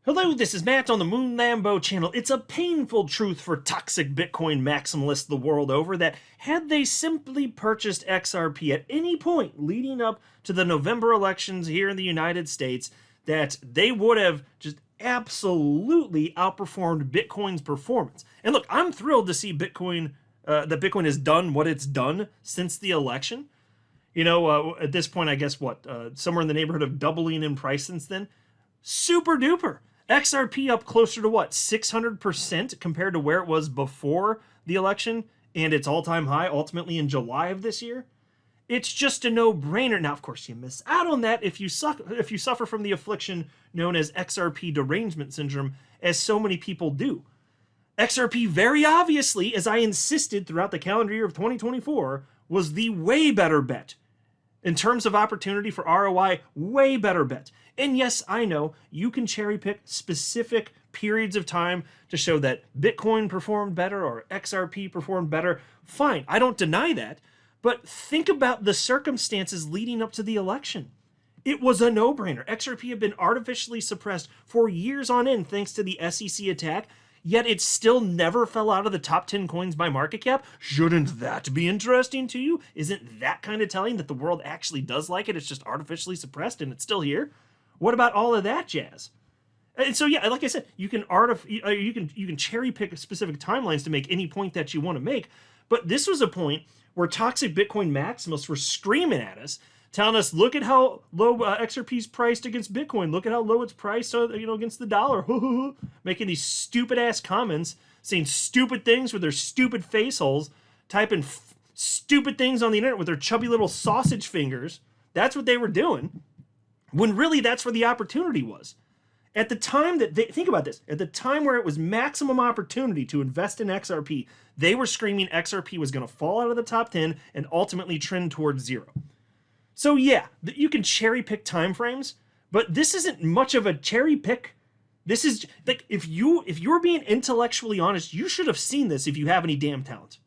Hello, this is Matt on the Moon Lambo channel. It's a painful truth for toxic Bitcoin maximalists the world over that had they simply purchased XRP at any point leading up to the November elections here in the United States, that they would have just absolutely outperformed Bitcoin's performance. And look, I'm thrilled to see that Bitcoin has done what it's done since the election. At this point, I guess somewhere in the neighborhood of doubling in price since then. Super duper. XRP up closer to 600% compared to where it was before the election and its all-time high ultimately in July of this year. It's just a no-brainer. Now, of course, you miss out on that if you suffer from the affliction known as XRP derangement syndrome, as so many people do. XRP, very obviously, as I insisted throughout the calendar year of 2024, was the way better bet. In terms of opportunity for ROI, way better bet. And yes, I know you can cherry pick specific periods of time to show that Bitcoin performed better or XRP performed better. Fine, I don't deny that. But think about the circumstances leading up to the election. It was a no-brainer. XRP had been artificially suppressed for years on end thanks to the SEC attack, yet it still never fell out of the top 10 coins by market cap. Shouldn't that be interesting to you? Isn't that kind of telling that the world actually does like it? It's just artificially suppressed and it's still here? What about all of that jazz? And so, yeah, like I said, you can cherry pick specific timelines to make any point that you want to make. But this was a point where toxic Bitcoin maximalists were screaming at us, telling us, look at how low XRP's priced against Bitcoin. Look at how low it's priced, against the dollar. Making these stupid ass comments, saying stupid things with their stupid face holes, typing stupid things on the internet with their chubby little sausage fingers. That's what they were doing. When really that's where the opportunity was. At the time think about this, at the time where it was maximum opportunity to invest in XRP, they were screaming XRP was going to fall out of the top 10 and ultimately trend towards zero. So yeah, you can cherry pick time frames, but this isn't much of a cherry pick. This is like, if you're being intellectually honest, you should have seen this if you have any damn talent.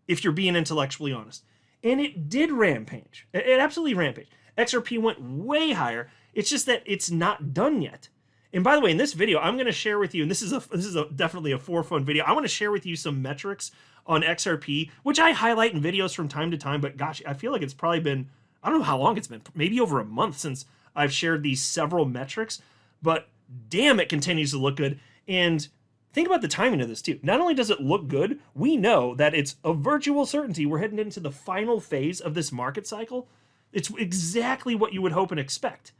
If you're being intellectually honest. And it did rampage. It absolutely rampaged. XRP went way higher. It's just that it's not done yet. And by the way, in this video, I'm going to share with you, and this is definitely a for fun video. I want to share with you some metrics on XRP, which I highlight in videos from time to time. But gosh, I feel like it's probably been, I don't know how long it's been, maybe over a month since I've shared these several metrics. But damn, it continues to look good. And think about the timing of this too. Not only does it look good, we know that it's a virtual certainty we're heading into the final phase of this market cycle. It's exactly what you would hope and expect.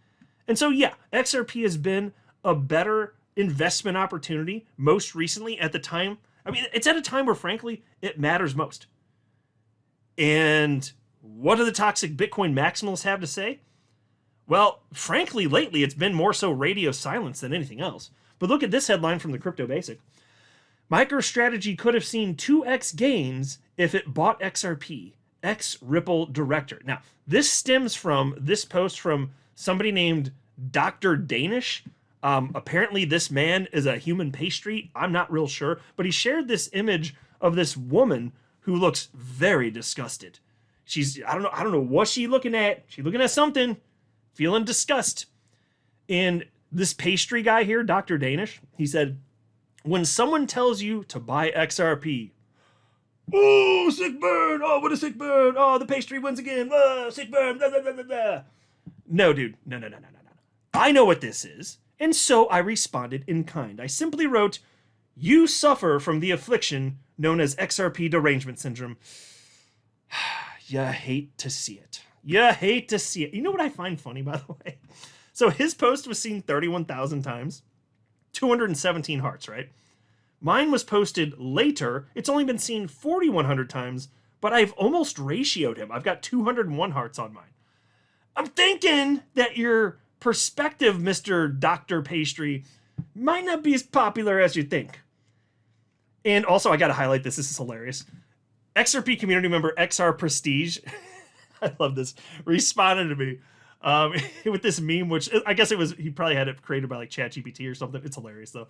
And so, yeah, XRP has been a better investment opportunity most recently at the time. I mean, it's at a time where, frankly, it matters most. And what do the toxic Bitcoin maximalists have to say? Well, frankly, lately, it's been more so radio silence than anything else. But look at this headline from the Crypto Basic. MicroStrategy could have seen 2x gains if it bought XRP. X-Ripple director. Now, this stems from this post from somebody named Dr. Danish. Apparently, this man is a human pastry. I'm not real sure, but he shared this image of this woman who looks very disgusted. I don't know what she's looking at. She's looking at something, feeling disgust. And this pastry guy here, Dr. Danish, he said, when someone tells you to buy XRP, oh, sick burn. Oh, what a sick burn. Oh, the pastry wins again. Oh, sick burn. Blah, blah, blah, blah, blah. No, dude. No. I know what this is. And so I responded in kind. I simply wrote, you suffer from the affliction known as XRP derangement syndrome. You hate to see it. You hate to see it. You know what I find funny, by the way? So his post was seen 31,000 times. 217 hearts, right? Mine was posted later. It's only been seen 4,100 times, but I've almost ratioed him. I've got 201 hearts on mine. I'm thinking that your perspective, Mr. Dr. Pastry, might not be as popular as you think. And also, I got to highlight this. This is hilarious. XRP community member XR Prestige, I love this, responded to me with this meme, which I guess he probably had it created by like ChatGPT or something. It's hilarious, though.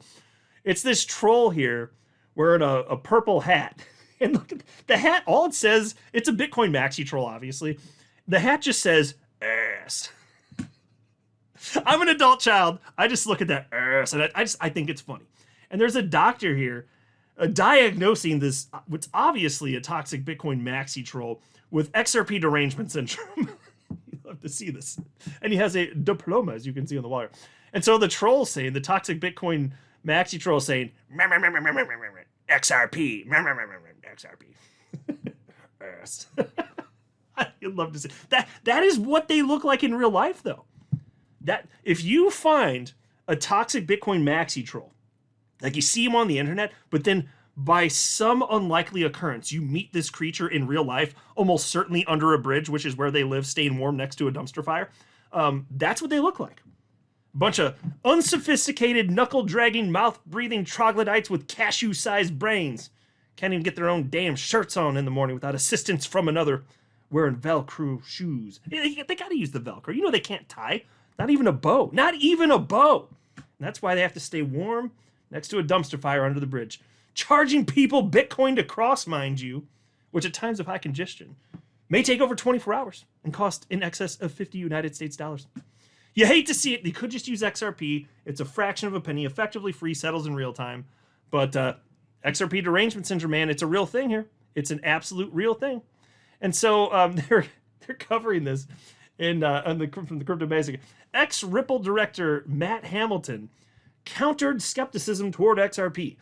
It's this troll here wearing a purple hat. And look at the hat. All it says, it's a Bitcoin maxi troll, obviously. The hat just says ass. I'm an adult child. I just look at that and I think it's funny. And there's a doctor here diagnosing this, what's obviously a toxic Bitcoin maxi troll with XRP derangement syndrome. You love to see this. And he has a diploma, as you can see on the wire. And so the troll saying, the toxic Bitcoin maxi troll saying, XRP, XRP. I'd love to see that. That is what they look like in real life, though. That if you find a toxic Bitcoin maxi troll, like you see him on the internet, but then by some unlikely occurrence, you meet this creature in real life, almost certainly under a bridge, which is where they live, staying warm next to a dumpster fire. That's what they look like. Bunch of unsophisticated, knuckle-dragging, mouth-breathing troglodytes with cashew-sized brains. Can't even get their own damn shirts on in the morning without assistance from another, wearing Velcro shoes. They gotta use the Velcro. You know they can't tie. Not even a bow. Not even a bow. And that's why they have to stay warm next to a dumpster fire under the bridge. Charging people Bitcoin to cross, mind you, which at times of high congestion may take over 24 hours and cost in excess of 50 United States dollars. You hate to see it. They could just use XRP. It's a fraction of a penny, effectively free, settles in real time. But XRP derangement syndrome, man, it's a real thing here. It's an absolute real thing. And so they're covering this from the Crypto Basic. Ex-Ripple director Matt Hamilton countered skepticism toward XRP,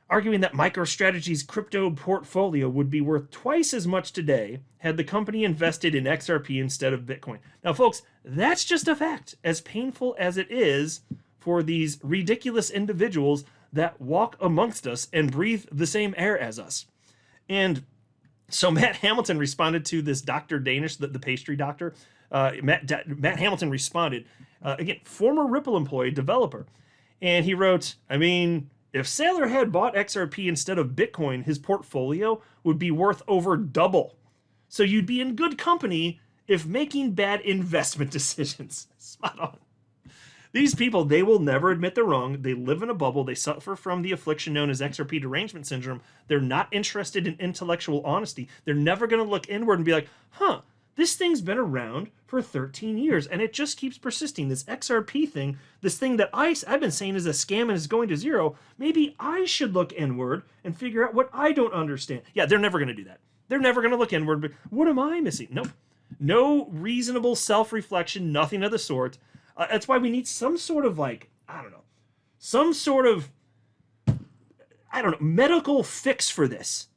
arguing that MicroStrategy's crypto portfolio would be worth twice as much today had the company invested in XRP instead of Bitcoin. Now, folks, that's just a fact, as painful as it is for these ridiculous individuals that walk amongst us and breathe the same air as us. And so Matt Hamilton responded to this Dr. Danish, the pastry doctor. Matt Hamilton responded, again, former Ripple employee, developer. And he wrote, I mean, if Saylor had bought XRP instead of Bitcoin, his portfolio would be worth over double. So you'd be in good company if making bad investment decisions. Spot on. These people, they will never admit they're wrong. They live in a bubble. They suffer from the affliction known as XRP derangement syndrome. They're not interested in intellectual honesty. They're never going to look inward and be like, huh, this thing's been around for 13 years and it just keeps persisting. This XRP thing, this thing that I've been saying is a scam and is going to zero. Maybe I should look inward and figure out what I don't understand. Yeah, they're never going to do that. They're never going to look inward. But what am I missing? Nope. No reasonable self-reflection, nothing of the sort. That's why we need some sort of medical fix for this.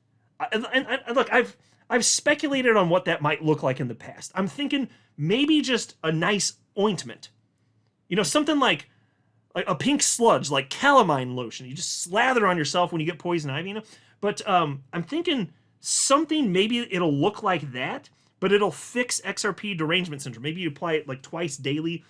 And look, I've speculated on what that might look like in the past. I'm thinking maybe just a nice ointment. You know, something like a pink sludge, like calamine lotion. You just slather on yourself when you get poison ivy, you know? But I'm thinking something, maybe it'll look like that, but it'll fix XRP derangement syndrome. Maybe you apply it like twice daily,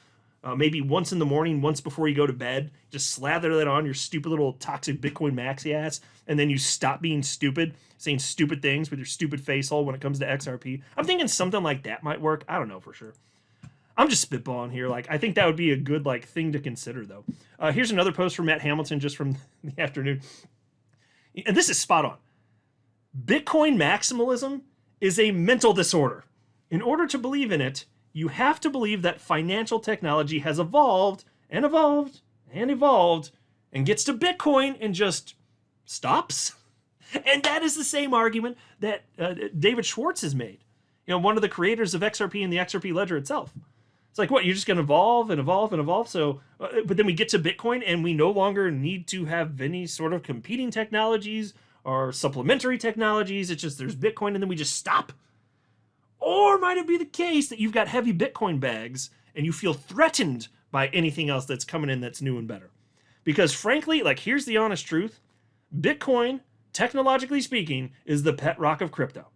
maybe once in the morning, once before you go to bed. Just slather that on your stupid little toxic Bitcoin maxi ass, and then you stop being stupid, saying stupid things with your stupid face hole when it comes to XRP. I'm thinking something like that might work. I don't know for sure. I'm just spitballing here. Like, I think that would be a good thing to consider, though. Here's another post from Matt Hamilton just from the afternoon. And this is spot on. Bitcoin maximalism is a mental disorder. In order to believe in it, you have to believe that financial technology has evolved and evolved and evolved and gets to Bitcoin and just stops. And that is the same argument that David Schwartz has made. You know, one of the creators of XRP and the XRP ledger itself. It's like, what, you're just going to evolve and evolve and evolve? So, but then we get to Bitcoin and we no longer need to have any sort of competing technologies or supplementary technologies. It's just there's Bitcoin and then we just stop. Or might it be the case that you've got heavy Bitcoin bags and you feel threatened by anything else that's coming in that's new and better? Because frankly, here's the honest truth. Bitcoin, technologically speaking, is the pet rock of crypto.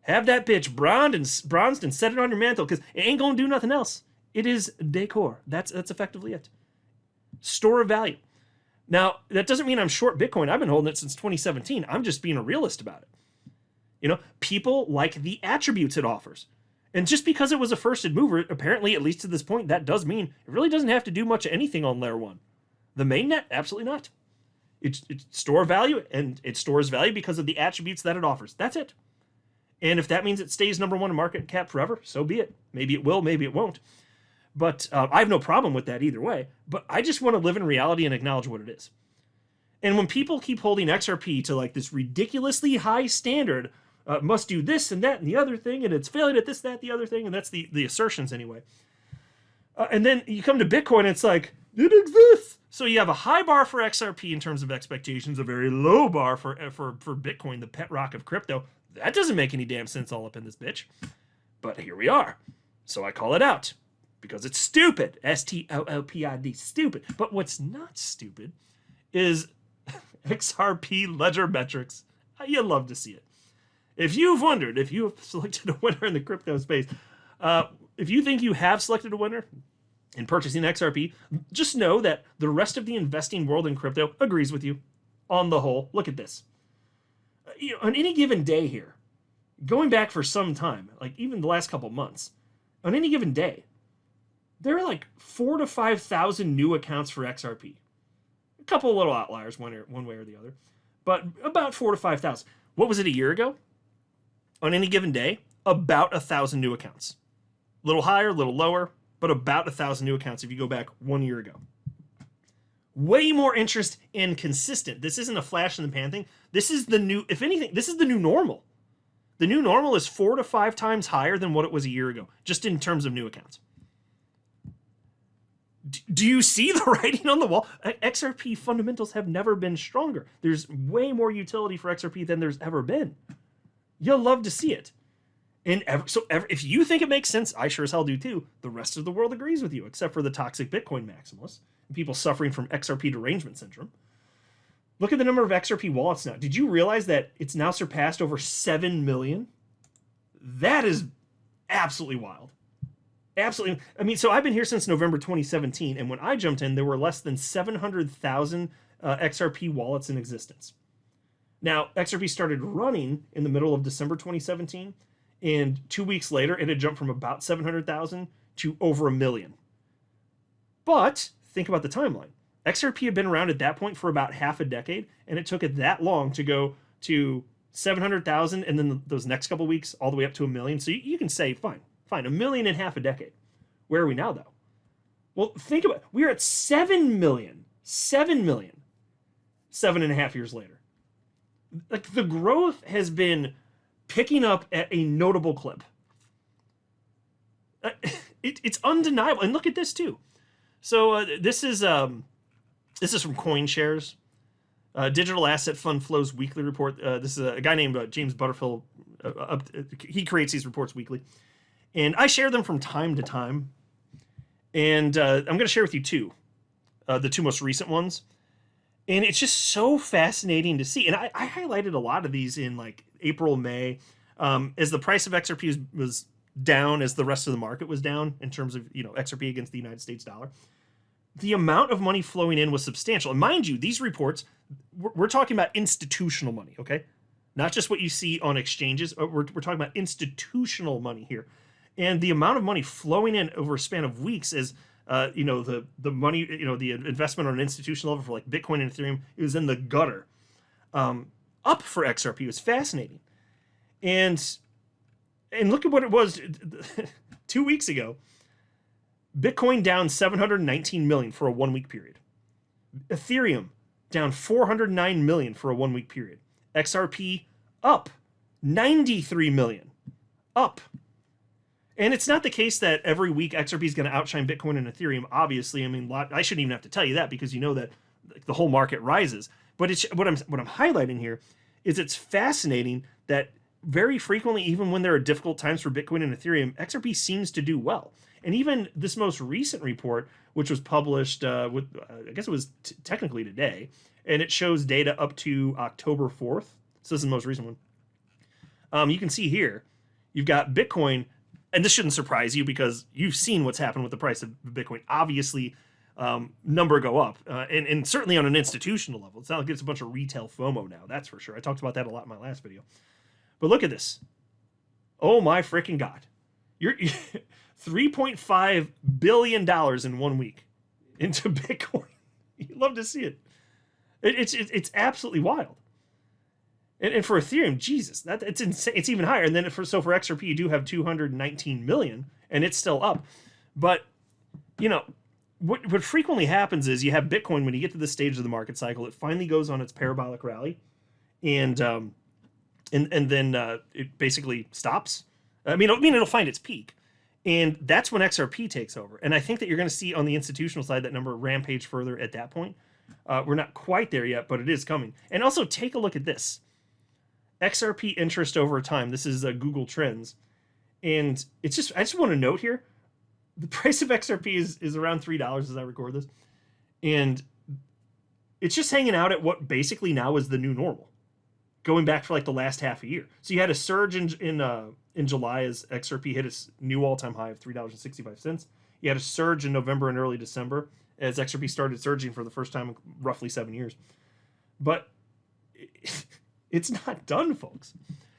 Have that bitch bronzed and set it on your mantle because it ain't going to do nothing else. It is decor. That's effectively it. Store of value. Now, that doesn't mean I'm short Bitcoin. I've been holding it since 2017. I'm just being a realist about it. You know, people like the attributes it offers. And just because it was a first mover, apparently, at least to this point, that does mean it really doesn't have to do much of anything on layer one. The mainnet, absolutely not. It's store value, and it stores value because of the attributes that it offers. That's it. And if that means it stays number one in market cap forever, so be it. Maybe it will, maybe it won't. But I have no problem with that either way. But I just want to live in reality and acknowledge what it is. And when people keep holding XRP to like this ridiculously high standard, must do this and that and the other thing, and it's failing at this, that, the other thing, and that's the assertions anyway. And then you come to Bitcoin, and it's like, it exists. So you have a high bar for XRP in terms of expectations, a very low bar for Bitcoin, the pet rock of crypto. That doesn't make any damn sense all up in this bitch. But here we are. So I call it out because it's stupid. STOOPID, stupid. But what's not stupid is XRP ledger metrics. You love to see it. If you've wondered if you have selected a winner in the crypto space, if you think you have selected a winner in purchasing XRP, just know that the rest of the investing world in crypto agrees with you on the whole. Look at this. On any given day here, going back for some time, like even the last couple months, on any given day, there are like 4,000 to 5,000 new accounts for XRP. A couple of little outliers, one way or the other, but about 4,000 to 5,000. What was it a year ago? On any given day, about 1,000 new accounts. A little higher, a little lower, but about 1,000 new accounts if you go back 1 year ago. Way more interest and consistent. This isn't a flash in the pan thing. This is the new, if anything, this is the new normal. The new normal is 4 to 5 times higher than what it was a year ago, just in terms of new accounts. Do you see the writing on the wall? XRP fundamentals have never been stronger. There's way more utility for XRP than there's ever been. You'll love to see it. And if you think it makes sense, I sure as hell do too. The rest of the world agrees with you, except for the toxic Bitcoin maximalists and people suffering from XRP derangement syndrome. Look at the number of XRP wallets now. Did you realize that it's now surpassed over 7 million? That is absolutely wild. Absolutely. I mean, so I've been here since November 2017, and when I jumped in, there were less than 700,000 XRP wallets in existence. Now, XRP started running in the middle of December 2017, and 2 weeks later, it had jumped from about 700,000 to over 1 million. But think about the timeline. XRP had been around at that point for about half a decade, and it took it that long to go to 700,000, and then those next couple weeks all the way up to 1 million. So you can say, fine, 1 million in half a decade. Where are we now, though? Well, think about it. We're at 7 million. 7 million. 7.5 years later. Like, the growth has been picking up at a notable clip. It's undeniable. And look at this, too. So this is from CoinShares. Digital Asset Fund Flows Weekly Report. This is a guy named James Butterfield. He creates these reports weekly. And I share them from time to time. And I'm going to share with you two. The two most recent ones. And it's just so fascinating to see. And I highlighted a lot of these in like April, May, as the price of XRP was down, as the rest of the market was down in terms of, XRP against the United States dollar. The amount of money flowing in was substantial. And mind you, these reports, we're talking about institutional money, okay? Not just what you see on exchanges. We're talking about institutional money here. And the amount of money flowing in over a span of weeks is, the money, the investment on an institutional level for like Bitcoin and Ethereum, it was in the gutter. Up for XRP. It was fascinating. And look at what it was 2 weeks ago. Bitcoin down 719 million for a 1 week period. Ethereum down 409 million for a 1 week period. XRP up 93 million. Up. And it's not the case that every week XRP is going to outshine Bitcoin and Ethereum. Obviously, I mean, I shouldn't even have to tell you that because you know that the whole market rises. But it's what I'm highlighting here is it's fascinating that very frequently, even when there are difficult times for Bitcoin and Ethereum, XRP seems to do well. And even this most recent report, which was published I guess it was technically today, and it shows data up to October 4th. So this is the most recent one. You can see here, you've got Bitcoin. And this shouldn't surprise you because you've seen what's happened with the price of Bitcoin. Obviously, number go up, and certainly on an institutional level. It's not like it's a bunch of retail FOMO now, that's for sure. I talked about that a lot in my last video. But look at this. Oh my freaking God. You're $3.5 billion in 1 week into Bitcoin. You'd love to see it. It's absolutely wild. And for Ethereum, Jesus, it's insane. It's even higher. And then for XRP, you do have 219 million, and it's still up. But you know, what frequently happens is you have Bitcoin when you get to this stage of the market cycle, it finally goes on its parabolic rally, and then it basically stops. I mean, it'll find its peak, and that's when XRP takes over. And I think that you're going to see on the institutional side that number rampage further at that point. We're not quite there yet, but it is coming. And also take a look at this XRP interest over time. This is Google Trends, and it's just I just want to note here, the price of XRP is around $3 as I record this, and it's just hanging out at what basically now is the new normal, going back for like the last half a year. So you had a surge in July as XRP hit its new all-time high of $3.65. You had a surge in November and early December as XRP started surging for the first time in roughly 7 years. But it's not done, folks.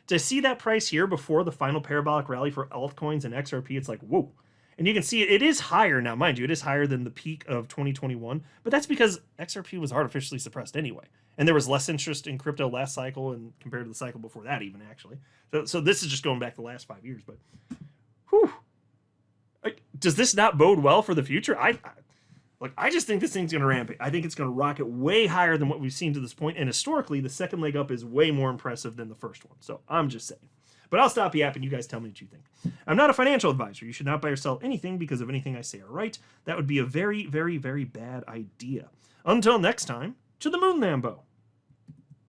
To see that price here before the final parabolic rally for altcoins and XRP, it's like, whoa. And you can see it is higher now, mind you, it is higher than the peak of 2021, but that's because XRP was artificially suppressed anyway. And there was less interest in crypto last cycle and compared to the cycle before that even, actually. So this is just going back the last 5 years, but whew. Does this not bode well for the future? I just think this thing's going to ramp it. I think it's going to rocket way higher than what we've seen to this point, and historically, the second leg up is way more impressive than the first one. So I'm just saying. But I'll stop yapping. You guys tell me what you think. I'm not a financial advisor. You should not buy or sell anything because of anything I say or write. That would be a very, very, very bad idea. Until next time, to the moon, Lambo.